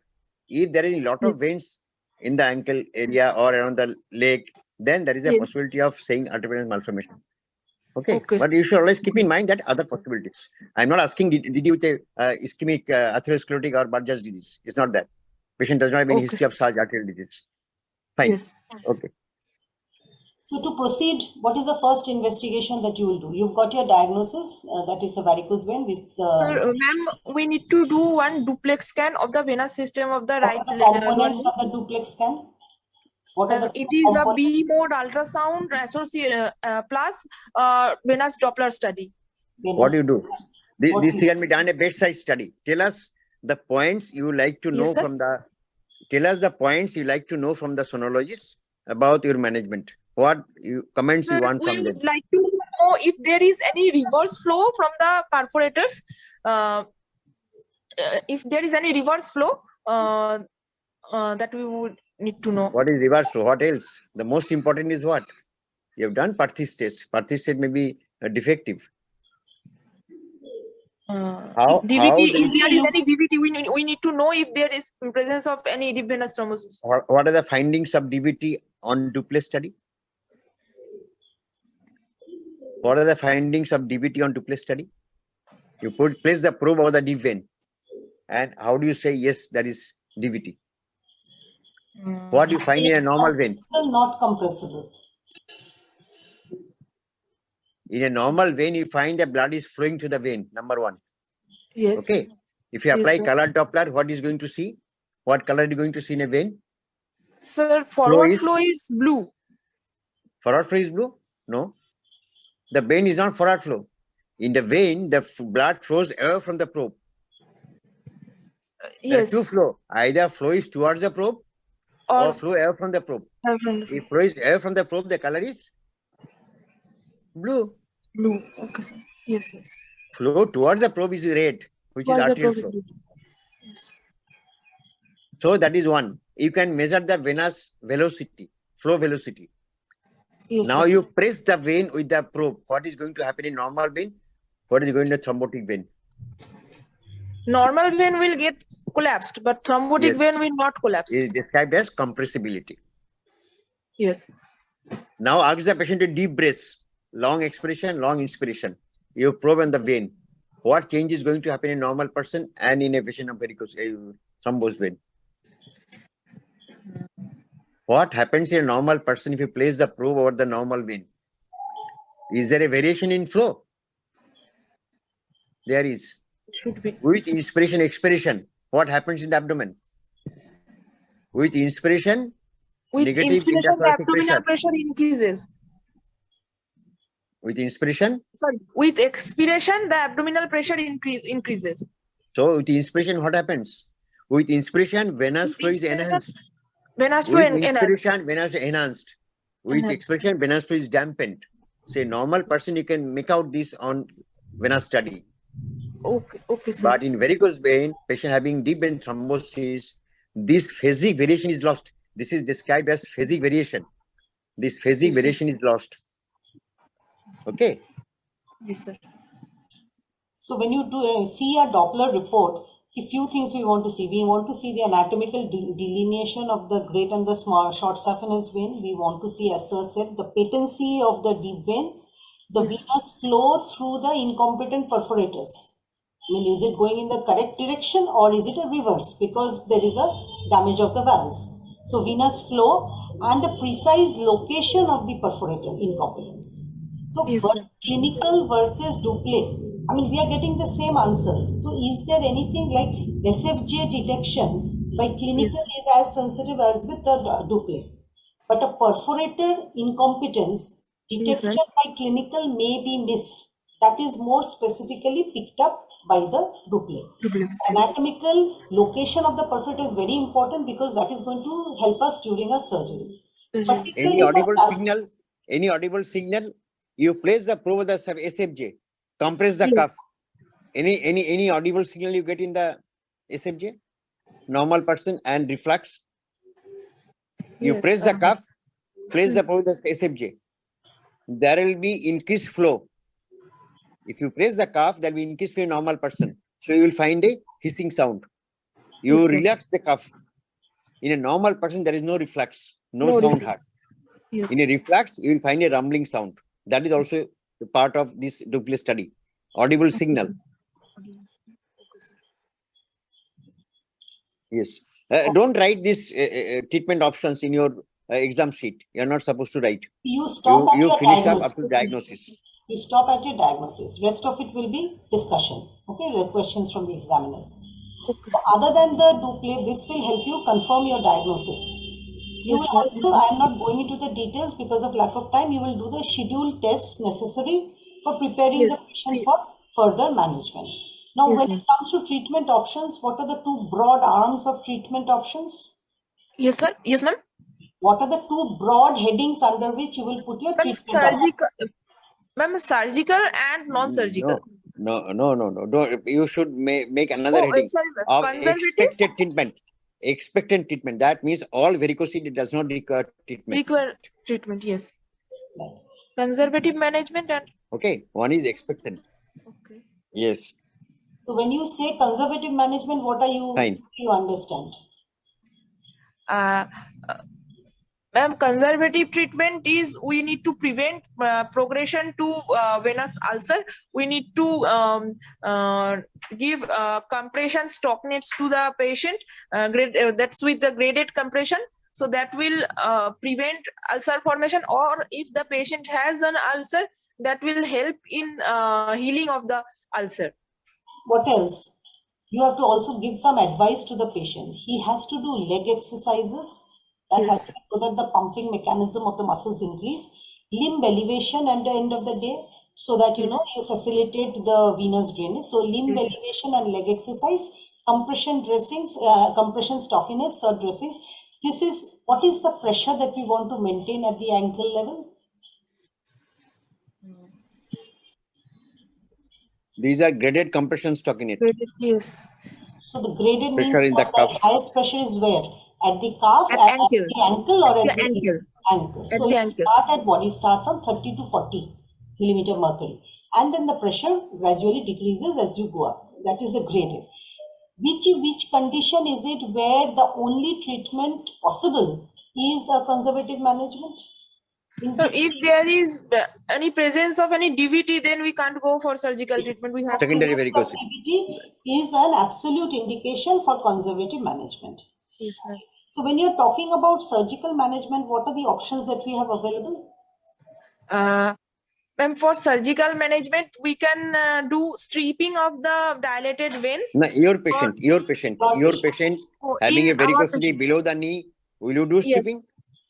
If there is a lot of Yes. veins in the ankle area or around the leg, then there is a Yes. possibility of saying arteriovenous malformation. Okay. Okay. But you should always keep in mind that other possibilities. I'm not asking did you with a ischemic atherosclerotic or Barjas disease. It's not that. Patient does not have any Okay, history of such arterial disease. Fine. Yes. Okay. So to proceed, what is the first investigation that you will do? You've got your diagnosis that it's a varicose vein with Sir, the ma'am, we need to do one duplex scan of the venous system of the what right are the lower components limb. of the duplex scan? What are the It is a components? B mode ultrasound associated plus venous Doppler study. What do you do? What This do you can be done a bedside study. Tell us the points you like to know Yes, sir. from the. Tell us the points you like to know from the sonologist about your management. What comments you Sir, want we from them? would like to know if there is any reverse flow from the perforators. If there is any reverse flow, that we would need to know. What is reverse flow? What else? The most important is what? You have done Perthes test. Perthes test may be defective. DVT, if there is any DVT, we need to know if there is presence of any deep venous thrombosis. What are the findings of DVT on duplex study? What are the findings of DVT on duplex study? You place the probe over the deep vein, and how do you say yes, that is DVT? What you find in a normal vein? Not compressible. In a normal vein, you find the blood is flowing to the vein, number one. Yes. Okay. If you Yes, apply sir. color Doppler, what is going to see? What color are you going to see in a vein? Sir, forward is- flow is blue. Forward flow is blue? No. The vein is not forward flow. In the vein, the blood flows away from the probe. There are Yes. two flow. Either flow is towards the probe or flow away from the probe. If flow is away from the probe, the color is blue. Blue. Okay, sir. Yes, yes. Flow towards the probe is red, which is Was the arterial probe is flow. blue. Yes. So that is one. You can measure the venous velocity, flow velocity. Yes, Now sir. you press the vein with the probe. What is going to happen in normal vein? What is going to thrombotic vein? Normal vein will get collapsed, but thrombotic Yes. vein will not collapse. It is described as compressibility. Yes. Now ask the patient to deep breaths, long expiration, long inspiration. You probe on the vein. What change is going to happen in normal person and in a patient of varicose thrombosed vein? What happens in a normal person if you place the probe over the normal vein? Is there a variation in flow? There is. Should be. With inspiration, expiration, what happens in the abdomen? With inspiration, With negative inspiration, the interthoracic abdominal pressure. pressure increases. With inspiration, Sorry. With expiration, the abdominal pressure increases. so with inspiration, what happens? With inspiration, venous With flow is inspiration, enhanced. venous flow With enhanced. inspiration, venous enhanced. With Enhanced. expiration, venous flow is dampened. Say normal person, you can make out this on venous study. Okay, okay, sir. But in varicose vein, patient having deep vein thrombosis, this phasic variation is lost. This is described as phasic variation. This phasic Yes, sir. variation is lost. Okay. Yes, sir. So when you see a Doppler report, see few things we want to see. We want to see the anatomical delineation of the great and the small short saphenous vein. We want to see, as sir said, the patency of the deep vein, the Yes. venous flow through the incompetent perforators. I mean, is it going in the correct direction or is it a reverse? Because there is a damage of the valves. So venous flow and the precise location of the perforator incompetence. So Yes, sir. clinical versus duplicate. I mean, we are getting the same answers. So is there anything like SFJ detection by clinical is as sensitive as with the duplicate? But a perforator incompetence Yes, detection ma'am. by clinical may be missed. That is more specifically picked up by the duplicate. Duplex. Anatomical location of the perforator is very important because that is going to help us during a surgery. Surgery. Any Particularly for audible signal, you place the probe of the SFJ, compress the Yes. cuff. Any audible signal you get in the SFJ? Normal person and reflux. You Yes, press the cuff, place the probe of the SFJ. There will be increased flow. If you press the cuff, there will be increased flow in normal person. So you will find a hissing sound. You Yes, sir. relax the cuff. In a normal person, there is no reflux, no No sound reflex. heard. Yes. In a reflux, you will find a rumbling sound. That is also a part of this duplicate study. Audible signal. Yes. Don't write these treatment options in your exam sheet. You are not supposed to write. you stop at You your finish diagnosis. up to diagnosis. You stop at your diagnosis. Rest of it will be discussion. Okay, the questions from the examiners. Okay, So sir. other than the duplicate, this will help you confirm your diagnosis. You Yes, will sir. also, I am not going into the details because of lack of time, you will do the scheduled tests necessary for preparing Yes. the patient for further management. Now, Yes, when ma'am. it comes to treatment options, what are the two broad arms of treatment options? Yes, sir. Yes, ma'am. What are the two broad headings under which you will put your Ma'am, treatment options? surgical. Ma'am, surgical and non-surgical. No. Don't. You should make another Oh, heading sorry, of conservative. expected treatment. Expectant treatment. That means all varicosity does not require treatment. Require treatment. Yes. Conservative management and. Okay. One is expectant. Okay. Yes. So when you say conservative management, what are you, Fine. you understand? Ma'am, conservative treatment is we need to prevent progression to venous ulcer. We need to give compression stockinets to the patient. That's with the graded compression. So that will prevent ulcer formation. Or if the patient has an ulcer, that will help in healing of the ulcer. What else? You have to also give some advice to the patient. He has to do leg exercises that help Yes. so that the pumping mechanism of the muscles increase. Limb elevation at the end of the day, so that you facilitate the venous drainage. So limb elevation and leg exercise, compression dressings, compression stockinets or dressings. This is what is the pressure that we want to maintain at the ankle level. These are graded compression stockinette. Yes. So the graded means Pressure in the what? cuff. The highest pressure is where? At the calf, At at ankle. the ankle, or At at the the ankle. ankle. At So the you ankle. start at what? You start from 30 to 40 millimeter mercury. And then the pressure gradually decreases as you go up. That is a graded. Which condition is it where the only treatment possible is a conservative management? So if there is any presence of any DVT, then we can't go for surgical treatment. We have Secondary presence of varicose. DVT is an absolute indication for conservative management. Yes, ma'am. So when you're talking about surgical management, what are the options that we have available? Ma'am, for surgical management, we can do stripping of the dilated veins. Now, your patient Oh, having a in our varicosity patient. below the knee, will you do Yes. stripping?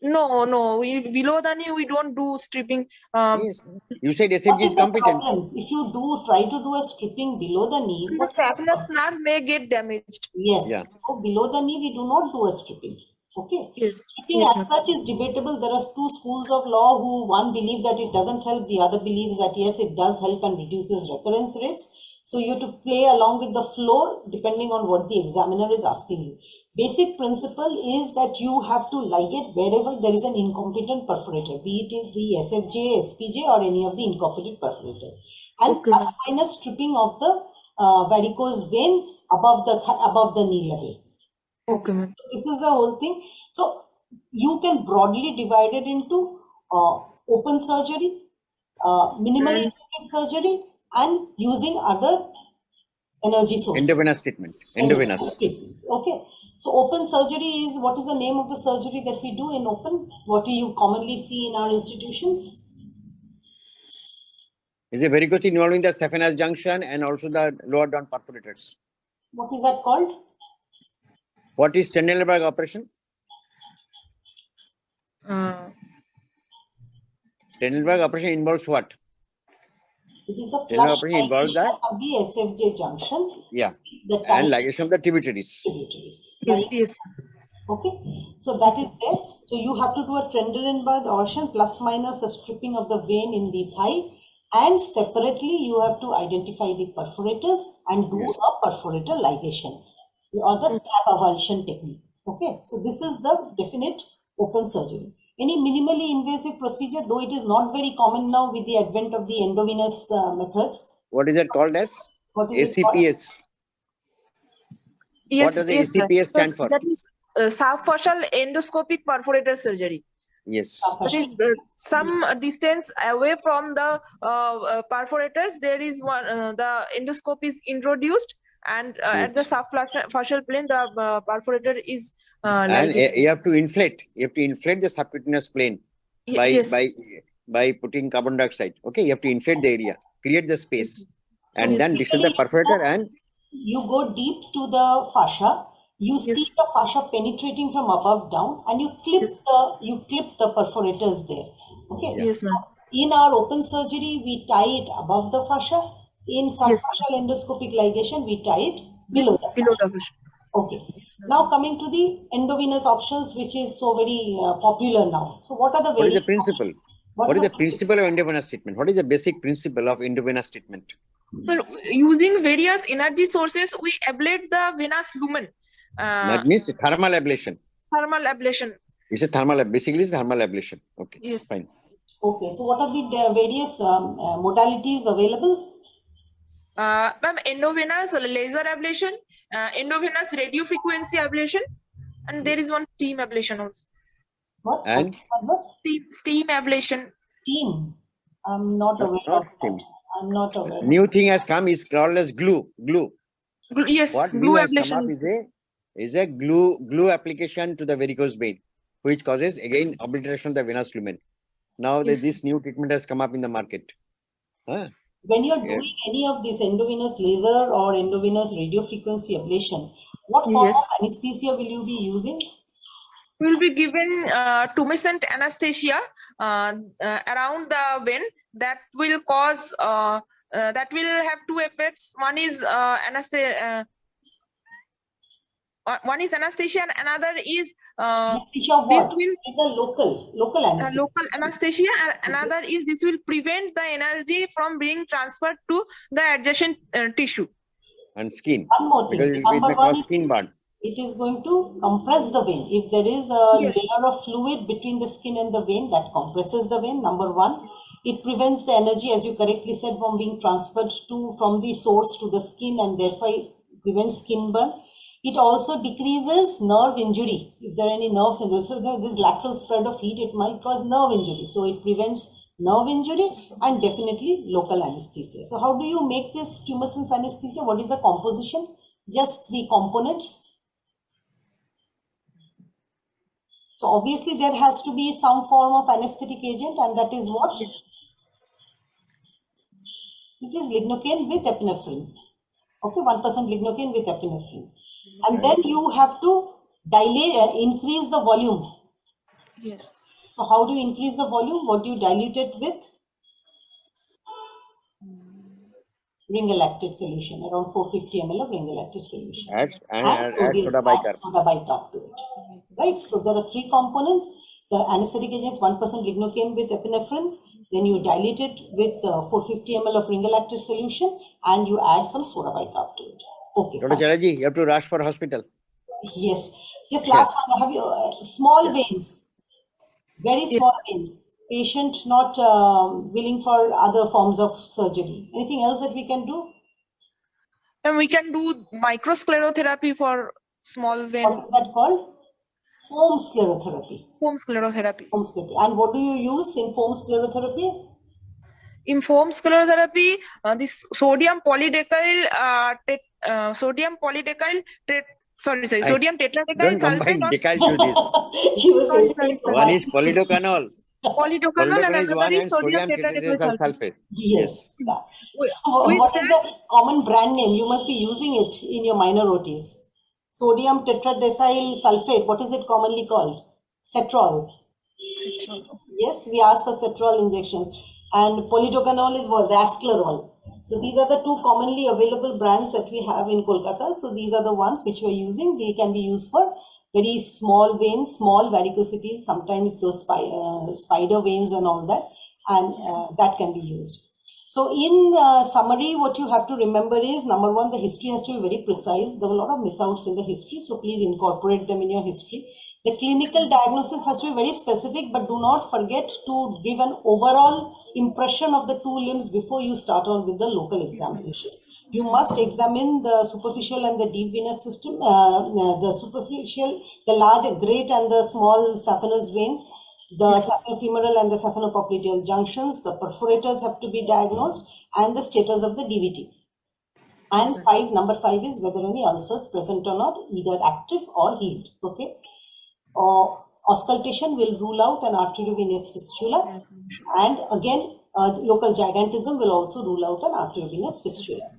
No. We below the knee, we don't do stripping. Yes. You said What SFG is is the competent. problem? If you try to do a stripping below the knee, The what is the saphenous problem? nerve may get damaged. Yes. Yeah. So below the knee, we do not do a stripping. Okay. Yes. Stripping Yes, as ma'am. such is debatable. There are two schools of law who one believes that it doesn't help, the other believes that yes, it does help and reduces recurrence rates. So you have to play along with the flow depending on what the examiner is asking you. Basic principle is that you have to ligate wherever there is an incompetent perforator, be it the SFJ, SPJ, or any of the incompetent perforators. And Okay, plus ma'am. minus stripping of the varicose vein above the knee level. Okay, ma'am. This is the whole thing. So you can broadly divide it into open surgery, minimally invasive surgery, and using other energy sources. Endovenous treatment. Endovenous. Treatments. Okay. So open surgery is, what is the name of the surgery that we do in open? What do you commonly see in our institutions? Is a varicose involving the saphenous junction and also the lower down perforators. What is that called? What is Trendelenburg operation? Trendelenburg operation involves what? It is a Trendelenburg flush operation involves ligation that. of the SFJ junction. Yeah. The And tight ligation of the tributaries. tributaries. Yes, Right? yes. Okay, so that is there. So you have to do a Trendelenburg operation plus minus a stripping of the vein in the thigh, and separately you have to identify the perforators and do Yes. a perforator ligation or the stab avulsion technique. Okay, so this is the definite open surgery. Any minimally invasive procedure, though it is not very common now with the advent of the endovenous methods. What is it called as? What is it called? ACPS. Yes, What does the yes, ma'am. ACPS So stand for? that is subfascial endoscopic perforator surgery. Yes. That is some distance away from the perforators. There is one. The endoscope is introduced, and at the subfascial plane, the perforator is And ligated. you have to inflate. You have to inflate the subcutaneous plane by Yes. by putting carbon dioxide. Okay, you have to inflate the area, create the space, Yes. and Yes. then distance the perforator and you go deep to the fascia. You see Yes. the fascia penetrating from above down, and you clip Yes. the perforators there. Okay. Yes, ma'am. In our open surgery, we tie it above the fascia. In subfascial endoscopic ligation, we tie it below the Below fascia. the fascia. Okay. Now coming to the endovenous options, which is so very popular now. So what are the what is the various principle? What is the principle of endovenous treatment? What is the basic principle of endovenous treatment? So using various energy sources, we ablate the venous lumen. That means thermal ablation. Thermal ablation. It's a thermal, basically it's thermal ablation. Okay, Yes. fine. Okay, so what are the various modalities available? Ma'am, endovenous laser ablation, endovenous radio frequency ablation, and there is one steam ablation also. What? And What? Steam ablation. Steam. I'm not aware not of steam. that. I'm not aware. New thing has come is called as glue. Yes, What glue new has come ablation up is a glue application to the varicose vein, which causes again obliteration of the venous lumen. Now Yes. this new treatment has come up in the market. Huh? When you're Yeah. doing any of this endovenous laser or endovenous radiofrequency ablation, what form Yes. of anesthesia will you be using? Will be given tumescent anesthesia around the vein that will cause that will have two effects. One is one is anesthesia and another is Anesthesia this what? will Is a local anesthesia. local anesthesia, and another is this will prevent the energy from being transferred to the adjacent tissue. And skin. One more thing. Because So it number may one, cause skin burn. it is going to compress the vein. If there is a Yes. layer of fluid between the skin and the vein, that compresses the vein. Number one, it prevents the energy, as you correctly said, from being transferred from the source to the skin, and therefore prevents skin burn. It also decreases nerve injury. If there are any nerves in this, so this lateral spread of heat, it might cause nerve injury. So it prevents nerve injury and definitely local anesthesia. So how do you make this tumescence anesthesia? What is the composition? Just the components. So obviously there has to be some form of anesthetic agent, and that is what? It is lignocaine with epinephrine. Okay, 1% lignocaine with epinephrine. And then you have to dilate, increase the volume. Yes. So how do you increase the volume? What do you dilute it with? Ring-galactate solution, around 450 ml of ring-galactate solution. Add sodium, soda bicarb. soda bicarb to it. Right? So there are three components. The anesthetic agent is 1% lignocaine with epinephrine. Then you dilute it with 450 ml of ring-galactate solution, and you add some soda bicarb to it. Okay. Dr. Fine. Chatterjee, you have to rush for hospital. Yes. Just last one. Have you small veins? Very small veins. Patient not willing for other forms of surgery. Anything else that we can do? And we can do microsclerotherapy for small vein. What is that called? Foam sclerotherapy. Foam sclerotherapy. Foam sclerotherapy. And what do you use in foam sclerotherapy? In foam sclerotherapy, this sodium polydecyl sodium tetradecyl Don't sulfate combine or decyl to this. He was Sorry, basically sorry. One is polydocanol. polydocanol and Polydocanol is another one is and sodium sodium tetradecyl tetradecyl sulfate. sulfate. Yes. With What is that- the common brand name? You must be using it in your minor OTs. Sodium tetradecyl sulfate. What is it commonly called? Cetrol. Yes, we ask for cetrol injections. And polydocanol is what? The Asclarol. So these are the two commonly available brands that we have in Kolkata. So these are the ones which we are using. They can be used for very small veins, small varicosities, sometimes those spider veins and all that. And that can be used. So in summary, what you have to remember is, number one, the history has to be very precise. There were a lot of misouts in the history, so please incorporate them in your history. The clinical diagnosis has to be very specific, but do not forget to give an overall impression of the two limbs before you start on with the local examination. You must examine the superficial and the deep venous system, the superficial, the large, great and the small saphenous veins, the saphenofemoral and the saphenopopliteal junctions, the perforators have to be diagnosed, and the status of the DVT. And number 5 is whether any ulcers present or not, either active or healed. Okay. Auscultation will rule out an arteriovenous fistula, and again, local gigantism will also rule out an arteriovenous fistula.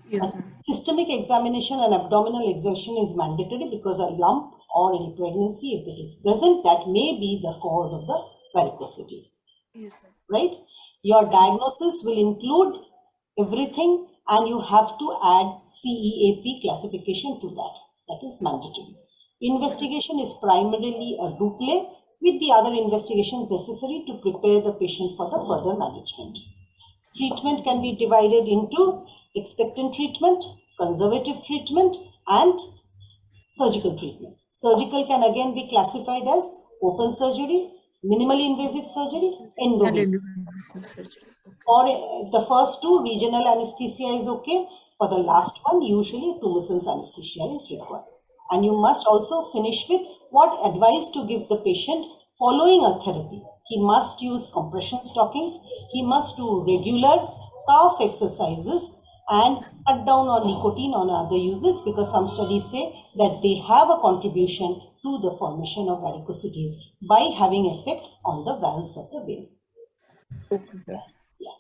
Yes, Systemic examination and abdominal exertion is mandatory because a lump or any pregnancy, if it is present, that may be the cause of the varicosity. yes, sir. Right? Your diagnosis will include everything, and you have to add CEAP classification to that. That is mandatory. Investigation is primarily a double with the other investigations necessary to prepare the patient for the further management. Treatment can be divided into expectant treatment, conservative treatment, and surgical treatment. Surgical can again be classified as open surgery, minimally invasive surgery, endovascular. Surgery. For the first two, regional anesthesia is okay. For the last one, usually tumescence anesthesia is required. And you must also finish with what advice to give the patient following a therapy. He must use compression stockings. He must do regular calf exercises and cut down on nicotine on other usage, because some studies say that they have a contribution to the formation of varicosities by having effect on the valves of the vein. Okay.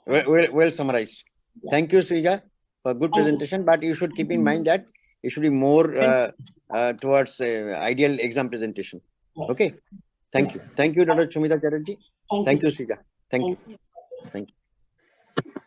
Well summarized. Thank you, Srija, for good Thank you. presentation. But you should keep in mind that it should be more towards ideal exam presentation. Right. Okay. Thank Yes, you. Thank you, Dr. Sumita Chatterjee. thank Thank you. you, Srija. Thank you. Thank you. Thank you.